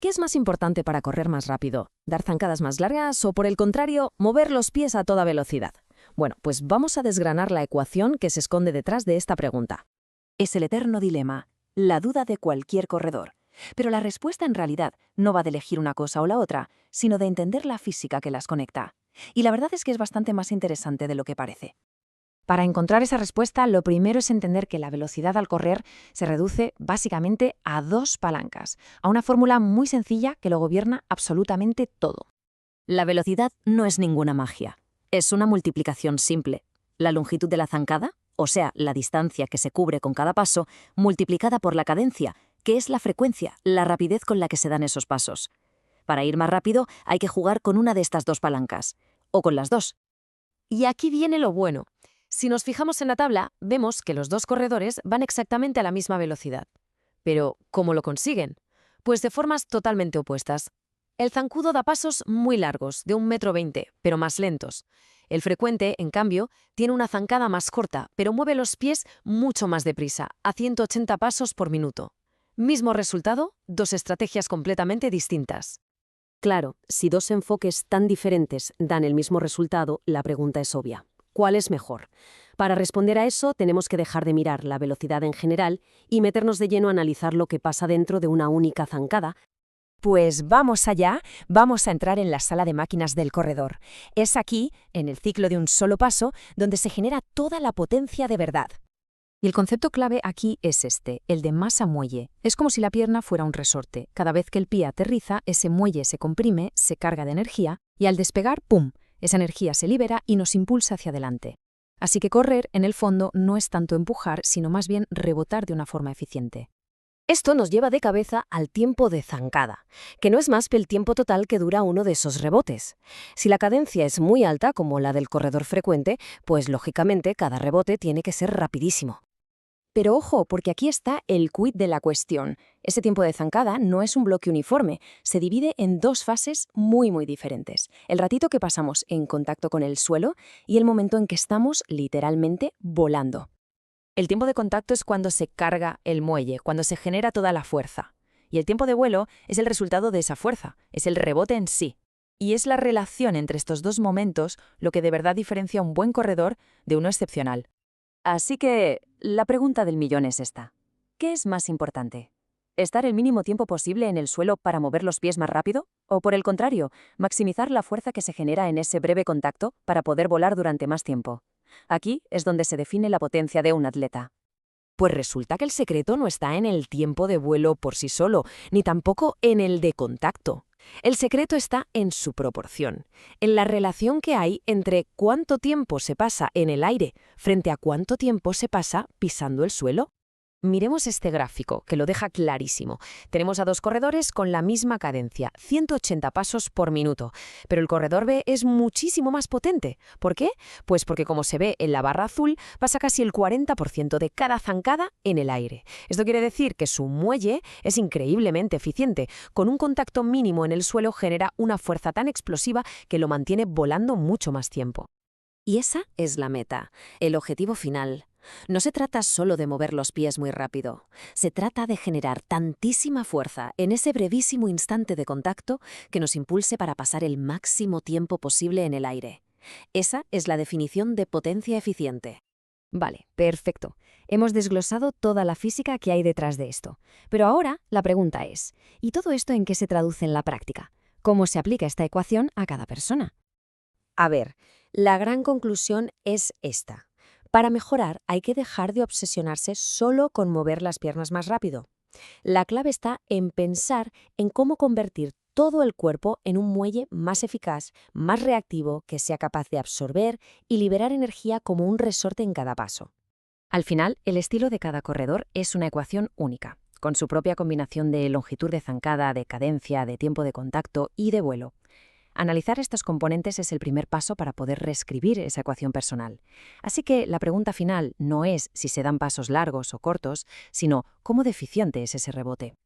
¿Qué es más importante para correr más rápido? ¿Dar zancadas más largas o, por el contrario, mover los pies a toda velocidad? Bueno, pues vamos a desgranar la ecuación que se esconde detrás de esta pregunta. Es el eterno dilema, la duda de cualquier corredor. Pero la respuesta en realidad no va de elegir una cosa o la otra, sino de entender la física que las conecta. Y la verdad es que es bastante más interesante de lo que parece. Para encontrar esa respuesta, lo primero es entender que la velocidad al correr se reduce básicamente a dos palancas, a una fórmula muy sencilla que lo gobierna absolutamente todo. La velocidad no es ninguna magia. Es una multiplicación simple. La longitud de la zancada, o sea, la distancia que se cubre con cada paso, multiplicada por la cadencia, que es la frecuencia, la rapidez con la que se dan esos pasos. Para ir más rápido hay que jugar con una de estas dos palancas, o con las dos. Y aquí viene lo bueno. Si nos fijamos en la tabla, vemos que los dos corredores van exactamente a la misma velocidad. Pero, ¿cómo lo consiguen? Pues de formas totalmente opuestas. El zancudo da pasos muy largos, de 1,20 m, pero más lentos. El frecuente, en cambio, tiene una zancada más corta, pero mueve los pies mucho más deprisa, a 180 pasos por minuto. Mismo resultado, dos estrategias completamente distintas. Claro, si dos enfoques tan diferentes dan el mismo resultado, la pregunta es obvia. ¿Cuál es mejor? Para responder a eso, tenemos que dejar de mirar la velocidad en general y meternos de lleno a analizar lo que pasa dentro de una única zancada. Pues vamos allá, vamos a entrar en la sala de máquinas del corredor. Es aquí, en el ciclo de un solo paso, donde se genera toda la potencia de verdad. Y el concepto clave aquí es este, el de masa-muelle. Es como si la pierna fuera un resorte. Cada vez que el pie aterriza, ese muelle se comprime, se carga de energía y al despegar, ¡pum!, esa energía se libera y nos impulsa hacia adelante. Así que correr, en el fondo, no es tanto empujar, sino más bien rebotar de una forma eficiente. Esto nos lleva de cabeza al tiempo de zancada, que no es más que el tiempo total que dura uno de esos rebotes. Si la cadencia es muy alta, como la del corredor frecuente, pues lógicamente cada rebote tiene que ser rapidísimo. Pero ojo, porque aquí está el quid de la cuestión. Ese tiempo de zancada no es un bloque uniforme, se divide en dos fases muy diferentes. El ratito que pasamos en contacto con el suelo y el momento en que estamos literalmente volando. El tiempo de contacto es cuando se carga el muelle, cuando se genera toda la fuerza. Y el tiempo de vuelo es el resultado de esa fuerza, es el rebote en sí. Y es la relación entre estos dos momentos lo que de verdad diferencia a un buen corredor de uno excepcional. Así que, la pregunta del millón es esta. ¿Qué es más importante? ¿Estar el mínimo tiempo posible en el suelo para mover los pies más rápido? ¿O por el contrario, maximizar la fuerza que se genera en ese breve contacto para poder volar durante más tiempo? Aquí es donde se define la potencia de un atleta. Pues resulta que el secreto no está en el tiempo de vuelo por sí solo, ni tampoco en el de contacto. El secreto está en su proporción, en la relación que hay entre cuánto tiempo se pasa en el aire frente a cuánto tiempo se pasa pisando el suelo. Miremos este gráfico, que lo deja clarísimo. Tenemos a dos corredores con la misma cadencia, 180 pasos por minuto, pero el corredor B es muchísimo más potente. ¿Por qué? Pues porque, como se ve en la barra azul, pasa casi el 40% de cada zancada en el aire. Esto quiere decir que su muelle es increíblemente eficiente. Con un contacto mínimo en el suelo genera una fuerza tan explosiva que lo mantiene volando mucho más tiempo. Y esa es la meta, el objetivo final. No se trata solo de mover los pies muy rápido, se trata de generar tantísima fuerza en ese brevísimo instante de contacto que nos impulse para pasar el máximo tiempo posible en el aire. Esa es la definición de potencia eficiente. Vale, perfecto. Hemos desglosado toda la física que hay detrás de esto. Pero ahora la pregunta es, ¿y todo esto en qué se traduce en la práctica? ¿Cómo se aplica esta ecuación a cada persona? A ver, la gran conclusión es esta. Para mejorar hay que dejar de obsesionarse solo con mover las piernas más rápido. La clave está en pensar en cómo convertir todo el cuerpo en un muelle más eficaz, más reactivo, que sea capaz de absorber y liberar energía como un resorte en cada paso. Al final, el estilo de cada corredor es una ecuación única, con su propia combinación de longitud de zancada, de cadencia, de tiempo de contacto y de vuelo. Analizar estos componentes es el primer paso para poder reescribir esa ecuación personal. Así que la pregunta final no es si se dan pasos largos o cortos, sino cómo de eficiente es ese rebote.